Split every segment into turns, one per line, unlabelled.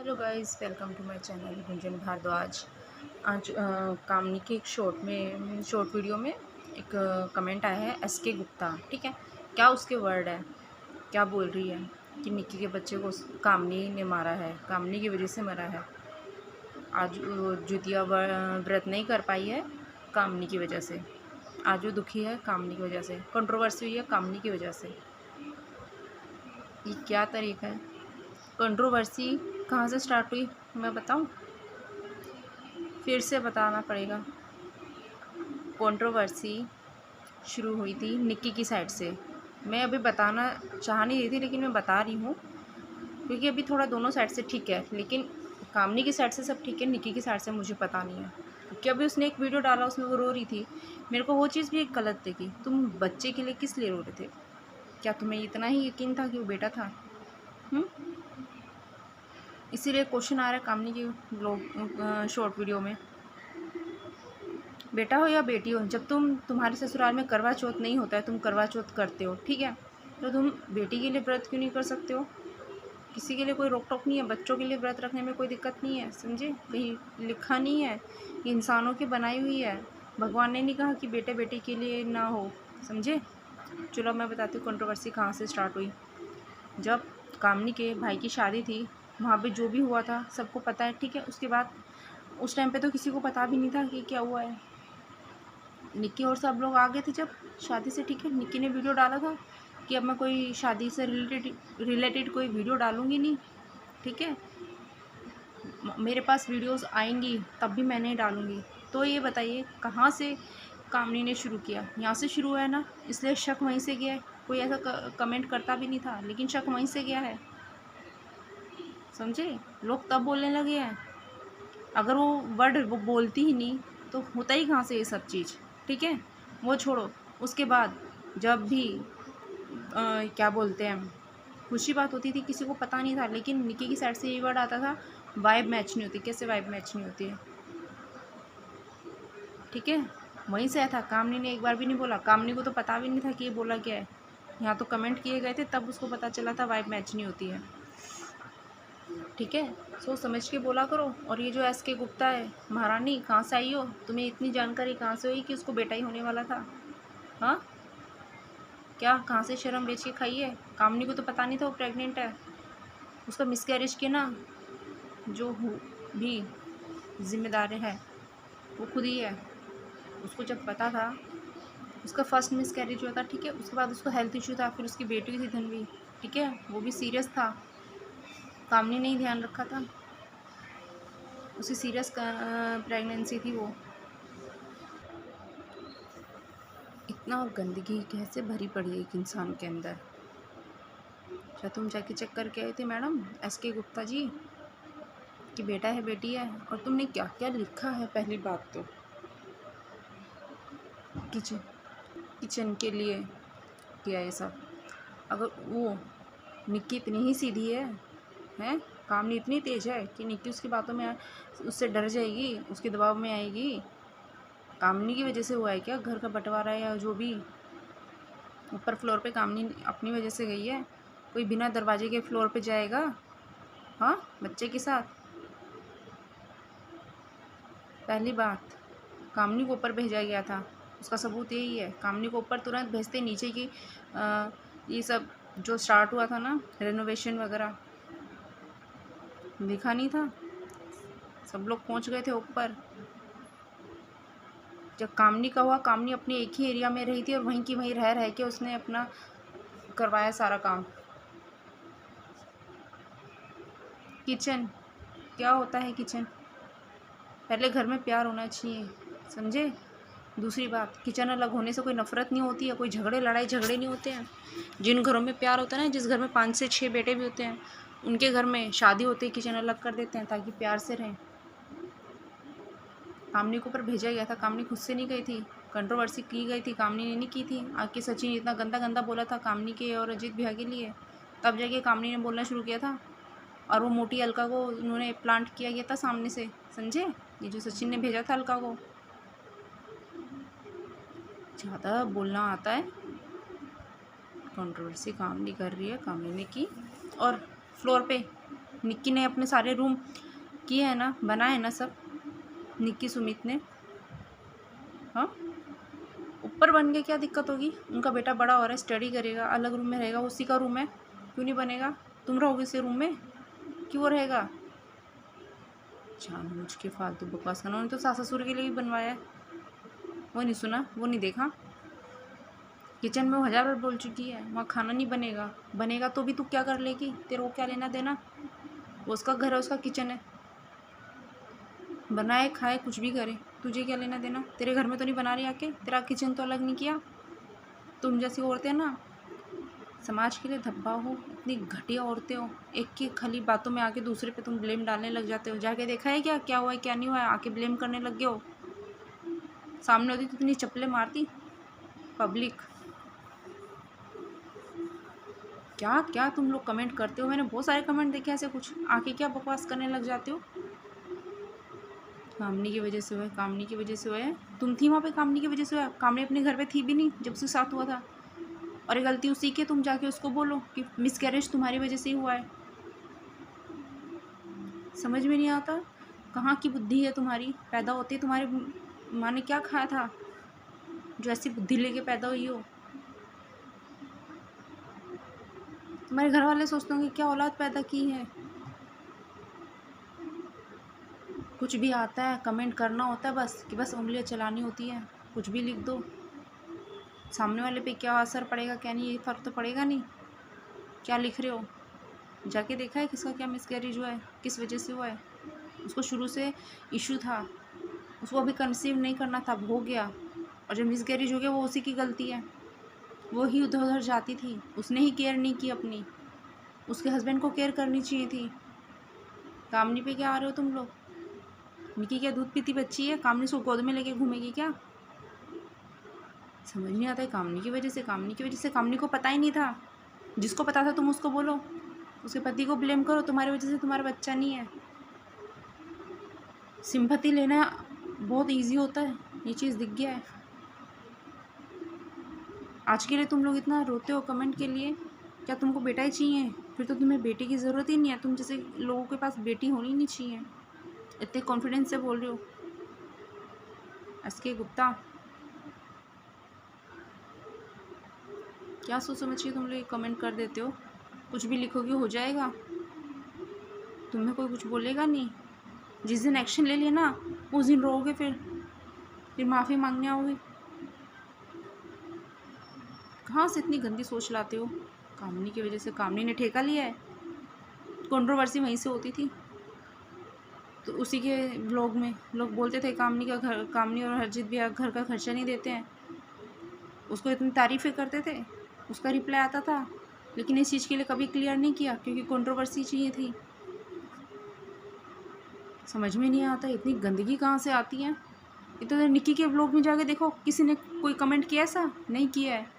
Hello guys, welcome to my channel Gunjan Bhardwaj. आज कामनी के एक शॉर्ट वीडियो में एक कमेंट आया है एस के गुप्ता। ठीक है, क्या उसके वर्ड है, क्या बोल रही है कि निक्की के बच्चे को कामनी ने मारा है, कामनी की वजह से मरा है। आज वो जुतिया व्रत नहीं कर पाई है कामनी की वजह से। आज वो दुखी है कामनी की वजह से, कंट्रोवर्सी हुई है कामनी की वजह से। ये क्या तरीका है? कंट्रोवर्सी कहाँ से स्टार्ट हुई मैं बताऊँ? फिर से बताना पड़ेगा। कंट्रोवर्सी शुरू हुई थी निक्की की साइड से। मैं अभी बताना चाह नहीं रही थी, लेकिन मैं बता रही हूँ क्योंकि अभी थोड़ा दोनों साइड से ठीक है, लेकिन कामनी की साइड से सब ठीक है, निक्की की साइड से मुझे पता नहीं है। क्योंकि अभी उसने एक वीडियो डाला, उसमें वो रो रही थी। मेरे को वो चीज़ भी एक गलत लगी। तुम बच्चे के लिए किस लिए रो रहे थे? क्या तुम्हें इतना ही यकीन था कि वो बेटा था? इसीलिए क्वेश्चन आ रहा है कामनी की ब्लॉग शॉर्ट वीडियो में। बेटा हो या बेटी हो, जब तुम्हारे ससुराल में करवा चौथ नहीं होता है, तुम करवा चौथ करते हो, ठीक है, तो तुम बेटी के लिए व्रत क्यों नहीं कर सकते हो? किसी के लिए कोई रोक टोक नहीं है, बच्चों के लिए व्रत रखने में कोई दिक्कत नहीं है, समझे? कहीं लिखा नहीं है, ये इंसानों की बनाई हुई है। भगवान ने नहीं कहा कि बेटे बेटी के लिए ना हो, समझे? चलो मैं बताती हूँ कंट्रोवर्सी कहाँ से स्टार्ट हुई। जब कामनी के भाई की शादी थी, वहाँ पे जो भी हुआ था सबको पता है, ठीक है। उसके बाद उस टाइम पे तो किसी को पता भी नहीं था कि क्या हुआ है। निक्की और सब लोग आ गए थे जब शादी से, ठीक है। निक्की ने वीडियो डाला था कि अब मैं कोई शादी से रिलेटेड कोई वीडियो डालूँगी नहीं, ठीक है। मेरे पास वीडियोस आएंगी तब भी मैं नहीं डालूँगी। तो ये बताइए कहाँ से कामनी ने शुरू किया? यहाँ से शुरू हुआ है ना, इसलिए शक वहीं से गया है। कोई ऐसा कमेंट करता भी नहीं था, लेकिन शक वहीं से गया है, समझे? लोग तब बोलने लगे हैं। अगर वो वर्ड वो बोलती ही नहीं तो होता ही कहाँ से ये सब चीज़, ठीक है। वो छोड़ो। उसके बाद जब भी क्या बोलते हैं, खुशी बात होती थी, किसी को पता नहीं था, लेकिन निक्की की साइड से ये वर्ड आता था, वाइब मैच नहीं होती। कैसे वाइब मैच नहीं होती है? ठीक है, वहीं से आया था। कामनी ने एक बार भी नहीं बोला, कामनी को तो पता भी नहीं था कि ये बोला क्या है। यहाँ तो कमेंट किए गए थे, तब उसको पता चला था वाइब मैच नहीं होती है, ठीक है। सोच समझ के बोला करो। और ये जो एस के गुप्ता है, महारानी कहाँ से आई हो? तुम्हें इतनी जानकारी कहाँ से हुई कि उसको बेटा ही होने वाला था? हाँ, क्या कहाँ से शर्म बेच के खाई है? कामनी को तो पता नहीं था वो प्रेग्नेंट है। उसका मिसकैरेज के ना जो भी जिम्मेदार है वो खुद ही है। उसको जब पता था, उसका फर्स्ट मिसकैरेज हुआ था, ठीक है। उसके बाद उसको हेल्थ इशू था, फिर उसकी बेटी थी धनवी, ठीक है, वो भी सीरियस था। कामनी ने ही ध्यान रखा था, उसी सीरियस प्रेगनेंसी थी वो। इतना गंदगी कैसे भरी पड़ी है एक इंसान के अंदर? क्या तुम जाके चेक करके आए थे मैडम एस के गुप्ता जी कि बेटा है बेटी है? और तुमने क्या क्या लिखा है? पहली बात तो किचन किचन के लिए किया ये सब। अगर वो निक्की इतनी ही सीधी है, हैं, कामनी इतनी तेज है कि निक्की उसकी बातों में उससे डर जाएगी, उसके दबाव में आएगी? कामनी की वजह से हुआ है क्या घर का बंटवारा या जो भी? ऊपर फ्लोर पे कामनी अपनी वजह से गई है? कोई बिना दरवाजे के फ्लोर पे जाएगा? हाँ, बच्चे के साथ? पहली बात, कामनी को ऊपर भेजा गया था, उसका सबूत यही है। कामनी को ऊपर तुरंत भेजते नीचे की ये सब जो स्टार्ट हुआ था ना, रेनोवेशन वगैरह, दिखा नहीं था? सब लोग पहुंच गए थे ऊपर। जब कामनी का हुआ, कामनी अपने एक ही एरिया में रही थी और वहीं की वहीं रह रह के उसने अपना करवाया सारा काम। किचन क्या होता है? किचन पहले घर में प्यार होना चाहिए, समझे? दूसरी बात, किचन अलग होने से कोई नफरत नहीं होती है, कोई झगड़े लड़ाई झगड़े नहीं होते हैं। जिन घरों में प्यार होता है ना, जिस घर में 5 से 6 बेटे भी होते हैं, उनके घर में शादी होती है किचन अलग कर देते हैं ताकि प्यार से रहें। कामनी को ऊपर भेजा गया था, कामनी खुद से नहीं गई थी। कंट्रोवर्सी की गई थी, कामनी ने नहीं की थी। आके सचिन इतना गंदा गंदा बोला था कामनी के और अजीत भैया के लिए, तब जाके कामनी ने बोलना शुरू किया था। और वो मोटी अलका को उन्होंने प्लांट किया गया था सामने से, समझे? ये जो सचिन ने भेजा था अलका को। ज़्यादा बोलना आता है। कंट्रोवर्सी कामनी कर रही है, कामनी ने की। और फ्लोर पे निक्की ने अपने सारे रूम किए हैं ना, बनाए हैं ना सब, निक्की सुमित ने। हाँ, ऊपर बन के क्या दिक्कत होगी? उनका बेटा बड़ा हो रहा है, स्टडी करेगा, अलग रूम में रहेगा, उसी का रूम है, क्यों नहीं बनेगा? तुम रहोगे उसी रूम में, क्यों वो रहेगा? जानबूझ के फालतू बकवास करना। उन्होंने तो सास ससुर के लिए भी बनवाया है, वो नहीं सुना, वो नहीं देखा। किचन में वो 1000 बार बोल चुकी है वहाँ खाना नहीं बनेगा। बनेगा तो भी तू क्या कर लेगी? तेरे को क्या लेना देना? वो उसका घर है, उसका किचन है, बनाए खाए कुछ भी करे, तुझे क्या लेना देना? तेरे घर में तो नहीं बना रही आके, तेरा किचन तो अलग नहीं किया। तुम जैसी औरतें ना समाज के लिए धब्बा हो, इतनी घटिया औरतें हो, एक की खाली बातों में आके दूसरे पे तुम ब्लेम डालने लग जाते हो। जाके देखा है क्या हुआ है क्या नहीं हुआ है, आके ब्लेम करने लग गए हो। सामने होती तो इतनी चप्पलें मारती पब्लिक। क्या क्या तुम लोग कमेंट करते हो? मैंने बहुत सारे कमेंट देखे ऐसे, कुछ आके क्या बकवास करने लग जाते हो। कामनी की वजह से हुआ है, कामनी की वजह से हुआ है। तुम थी वहाँ पे, कामनी की वजह से हुआ। कामनी अपने घर पे थी भी नहीं जब उसके साथ हुआ था, और ये गलती उसी की, तुम जाके उसको बोलो कि मिसकैरेज तुम्हारी वजह से ही हुआ है। समझ में नहीं आता कहाँ की बुद्धि है तुम्हारी। पैदा होते तुम्हारे माँ ने क्या खाया था जो ऐसी बुद्धि लेके पैदा हुई हो? तुम्हारे घर वाले सोचते होंगे क्या औलाद पैदा की है। कुछ भी आता है कमेंट करना होता है बस, कि बस उंगलियां चलानी होती है, कुछ भी लिख दो। सामने वाले पे क्या असर पड़ेगा क्या नहीं, ये फ़र्क तो पड़ेगा नहीं। क्या लिख रहे हो? जाके देखा है किसका क्या मिसकैरेज हुआ है, किस वजह से हुआ है? उसको शुरू से इशू था, उसको अभी कंसीव नहीं करना था, हो गया, और जब मिसकैरेज हो गया वो उसी की गलती है। वो ही उधर उधर जाती थी, उसने ही केयर नहीं की अपनी, उसके हस्बैंड को केयर करनी चाहिए थी। कामनी पे क्या आ रहे हो तुम लोग? निकी क्या दूध पीती बच्ची है? कामनी उसको गोद में लेके घूमेगी क्या? समझ नहीं आता है। कामनी की वजह से, कामनी की वजह से, कामनी को पता ही नहीं था। जिसको पता था तुम उसको बोलो, उसके पति को ब्लेम करो, तुम्हारी वजह से तुम्हारा बच्चा नहीं है। सिंपैथी लेना बहुत इजी होता है, ये चीज़ दिख गया है। आज के लिए तुम लोग इतना रोते हो कमेंट के लिए, क्या तुमको बेटा ही चाहिए? फिर तो तुम्हें बेटे की ज़रूरत ही नहीं है, तुम जैसे लोगों के पास बेटी होनी नहीं चाहिए। इतने कॉन्फिडेंस से बोल रहे हो। एसके गुप्ता, क्या सोच समझ के तुम लोग कमेंट कर देते हो? कुछ भी लिखोगे हो जाएगा, तुम्हें कोई कुछ बोलेगा नहीं। जिस दिन एक्शन ले लिया ना, उस दिन रोओगे, फिर माफ़ी मांगने आओगे। कहाँ से इतनी गंदी सोच लाते हो? कामनी की वजह से, कामनी ने ठेका लिया है। कंट्रोवर्सी वहीं से होती थी, तो उसी के ब्लॉग में लोग बोलते थे कामनी का घर, कामनी और हरजीत भैया घर का खर्चा नहीं देते हैं। उसको इतनी तारीफ़ें करते थे, उसका रिप्लाई आता था, लेकिन इस चीज़ के लिए कभी क्लियर नहीं किया क्योंकि कंट्रोवर्सी चाहिए थी। समझ में नहीं आता इतनी गंदगी कहाँ से आती है। ये तो निक्की के ब्लॉग में जाके देखो, किसी ने कोई कमेंट किया? ऐसा नहीं किया है।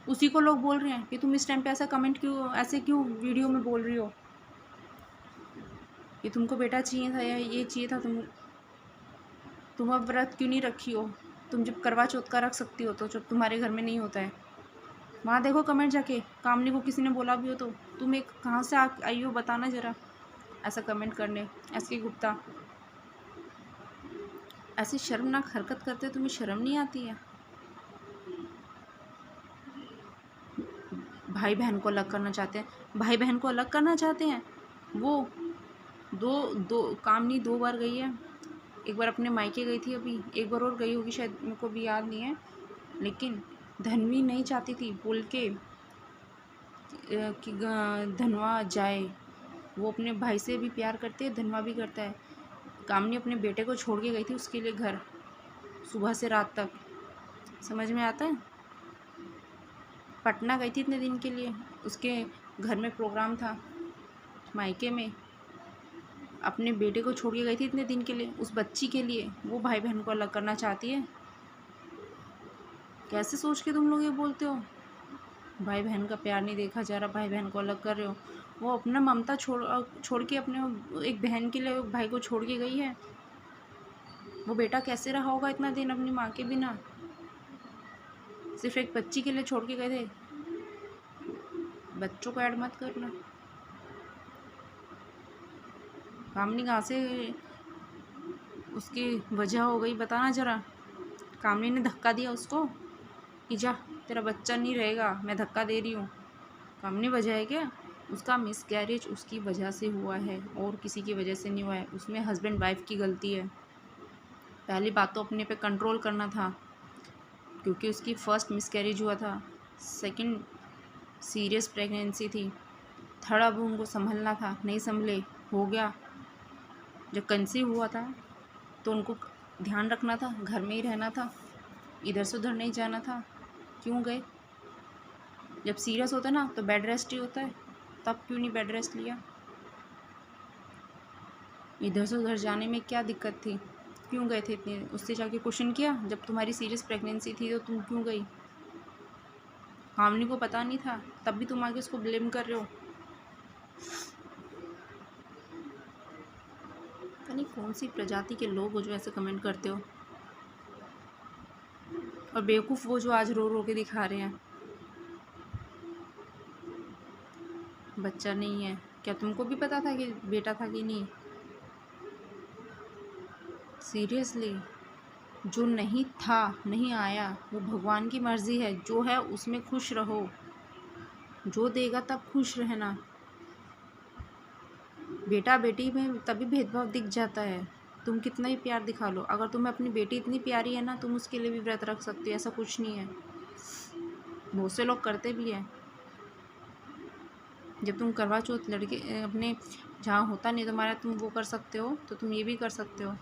उसी को लोग बोल रहे हैं कि तुम इस टाइम पे ऐसा कमेंट क्यों, ऐसे क्यों वीडियो में बोल रही हो, कि तुमको बेटा चाहिए था या ये चाहिए था, तुम अब व्रत क्यों नहीं रखी हो? तुम जब करवा चौथ का रख सकती हो तो, जब तुम्हारे घर में नहीं होता है। वहाँ देखो कमेंट जाके, कामनी को किसी ने बोला भी हो तो तुम एक कहाँ से आई हो बताना ज़रा ऐसा कमेंट करने। एसके गुप्ता, ऐसी शर्मनाक हरकत करते तुम्हें शर्म नहीं आती है? भाई बहन को अलग करना चाहते हैं, भाई बहन को अलग करना चाहते हैं। वो दो दो कामनी 2 बार गई है, एक बार अपने मायके गई थी, अभी एक बार और गई होगी शायद, मेरे को भी याद नहीं है। लेकिन धनवी नहीं चाहती थी, बोल के कि धनवा जाए। वो अपने भाई से भी प्यार करती है, धनवा भी करता है। कामनी अपने बेटे को छोड़ के गई थी उसके लिए घर, सुबह से रात तक। समझ में आता है? पटना गई थी इतने दिन के लिए, उसके घर में प्रोग्राम था मायके में, अपने बेटे को छोड़ के गई थी इतने दिन के लिए उस बच्ची के लिए। वो भाई बहन को अलग करना चाहती है? कैसे सोच के तुम लोग ये बोलते हो? भाई बहन का प्यार नहीं देखा जा रहा, भाई बहन को अलग कर रहे हो। वो अपना ममता छोड़ के अपने एक बहन के लिए भाई को छोड़ के गई है। वो बेटा कैसे रहा होगा इतना दिन अपनी माँ के बिना? सिर्फ एक बच्ची के लिए छोड़ के गए थे। बच्चों को ऐड मत करना। कामनी कहाँ से उसकी वजह हो गई, बताना ज़रा। कामनी ने धक्का दिया उसको कि जा तेरा बच्चा नहीं रहेगा, मैं धक्का दे रही हूँ। कामनी वजह है क्या? उसका मिसकैरेज उसकी वजह से हुआ है और किसी की वजह से नहीं हुआ है। उसमें हस्बैंड वाइफ की गलती है। पहली बात तो अपने पे कंट्रोल करना था, क्योंकि उसकी फर्स्ट मिसकैरेज हुआ था। सेकंड सीरियस प्रेगनेंसी थी। थर्ड अब उनको संभलना था, नहीं संभले, हो गया। जब कंसीव हुआ था तो उनको ध्यान रखना था, घर में ही रहना था, इधर से उधर नहीं जाना था। क्यों गए? जब सीरियस होता है ना तो बेड रेस्ट ही होता है, तब क्यों नहीं बेड रेस्ट लिया? इधर से उधर जाने में क्या दिक्कत थी? क्यों गए थे इतने? उससे जाके क्वेश्चन किया, जब तुम्हारी सीरियस प्रेगनेंसी थी तो तुम क्यों गई? कामनी को पता नहीं था, तब भी तुम आगे उसको ब्लेम कर रहे हो। पता नहीं कौन सी प्रजाति के लोग हो जो ऐसे कमेंट करते हो। और बेवकूफ़ वो जो आज रो रो के दिखा रहे हैं बच्चा नहीं है। क्या तुमको भी पता था कि बेटा था कि नहीं? सीरियसली, जो नहीं था, नहीं आया, वो भगवान की मर्ज़ी है। जो है उसमें खुश रहो, जो देगा तब खुश रहना। बेटा बेटी में तभी भेदभाव दिख जाता है। तुम कितना ही प्यार दिखा लो, अगर तुम्हें अपनी बेटी इतनी प्यारी है ना, तुम उसके लिए भी व्रत रख सकते हो, ऐसा कुछ नहीं है। बहुत से लोग करते भी हैं। जब तुम करवा चौथ लड़के अपने जहाँ होता नहीं तुम्हारा, तुम वो कर सकते हो, तो तुम ये भी कर सकते हो।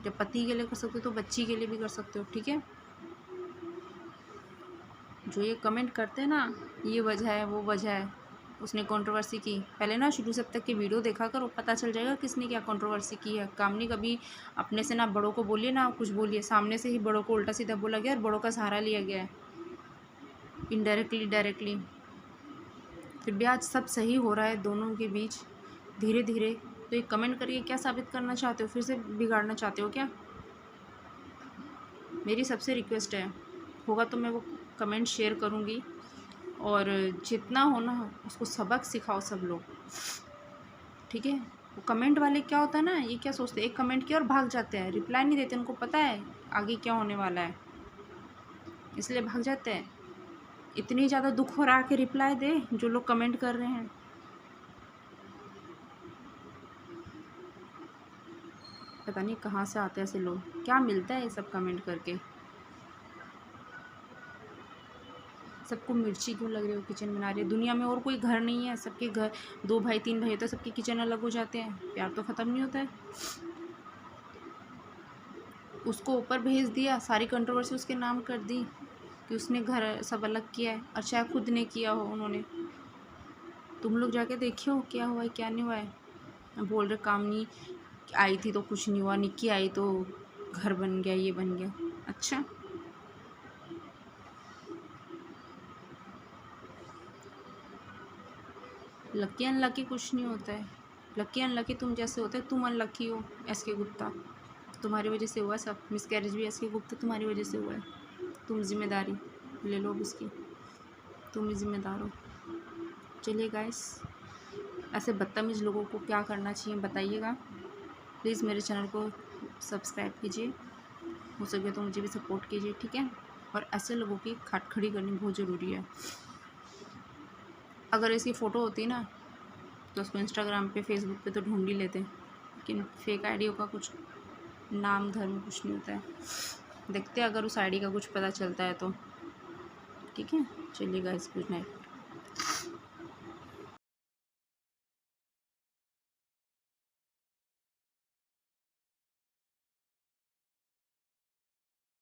जब पति के लिए कर सकते हो तो बच्ची के लिए भी कर सकते हो, ठीक है। जो ये कमेंट करते हैं ना, ये वजह है, वो वजह है, उसने कंट्रोवर्सी की, पहले ना शुरू से अब तक के वीडियो देखा करो, पता चल जाएगा किसने क्या कंट्रोवर्सी की है। कामनी कभी अपने से ना बड़ों को बोलिए ना कुछ बोलिए, सामने से ही बड़ों को उल्टा सीधा बोला गया और बड़ों का सहारा लिया गया है, इनडायरेक्टली डायरेक्टली। फिर भी आज सब सही हो रहा है दोनों के बीच धीरे धीरे। तो ये कमेंट करके क्या साबित करना चाहते हो? फिर से बिगाड़ना चाहते हो क्या? मेरी सबसे रिक्वेस्ट है, होगा तो मैं वो कमेंट शेयर करूँगी, और जितना हो ना उसको सबक सिखाओ सब लोग, ठीक है। वो कमेंट वाले क्या होता है ना, ये क्या सोचते हैं, एक कमेंट किया और भाग जाते हैं, रिप्लाई नहीं देते, उनको पता है आगे क्या होने वाला है, इसलिए भाग जाते हैं। इतनी ज़्यादा दुख हो रहा है कि रिप्लाई दे जो लोग कमेंट कर रहे हैं। पता नहीं कहाँ से आते हैं ऐसे लोग, क्या मिलता है ये सब कमेंट करके। सबको मिर्ची क्यों लग रही हो, किचन बना रही है। दुनिया में और कोई घर नहीं है, सबके घर 2 भाई 3 भाई होते हैं, सबके किचन अलग हो जाते हैं, प्यार तो ख़त्म नहीं होता है। उसको ऊपर भेज दिया, सारी कंट्रोवर्सी उसके नाम कर दी कि उसने घर सब अलग किया है, और चाहे खुद ने किया हो उन्होंने। तुम लोग जाके देखियो क्या हुआ है क्या नहीं हुआ है। बोल रहे कामनी आई थी तो कुछ नहीं हुआ, निक्की आई तो घर बन गया, ये बन गया। अच्छा, लकी अनलकी कुछ नहीं होता है। लकी अनलकी तुम जैसे होते हैं, तुम अनलकी हो। एस के गुप्ता, तुम्हारी वजह से हुआ सब, मिसकैरेज भी एस के गुप्ता तुम्हारी वजह से हुआ है। तुम जिम्मेदारी ले लो उसकी, तुम ही जिम्मेदार हो। चलिए गाइस, ऐसे बदतमीज़ लोगों को क्या करना चाहिए बताइएगा। प्लीज़ मेरे चैनल को सब्सक्राइब कीजिए, हो सके तो मुझे भी सपोर्ट कीजिए, ठीक है। और ऐसे लोगों की खाट खड़ी करनी बहुत ज़रूरी है। अगर इसकी फ़ोटो होती ना तो उसको इंस्टाग्राम पे फेसबुक पे तो ढूंढ ही लेते, लेकिन फेक आईडियों का कुछ नाम धर्म कुछ नहीं होता है। देखते अगर उस आईडी का कुछ पता चलता है तो, ठीक है। चलिए गाइस, गुड नाइट।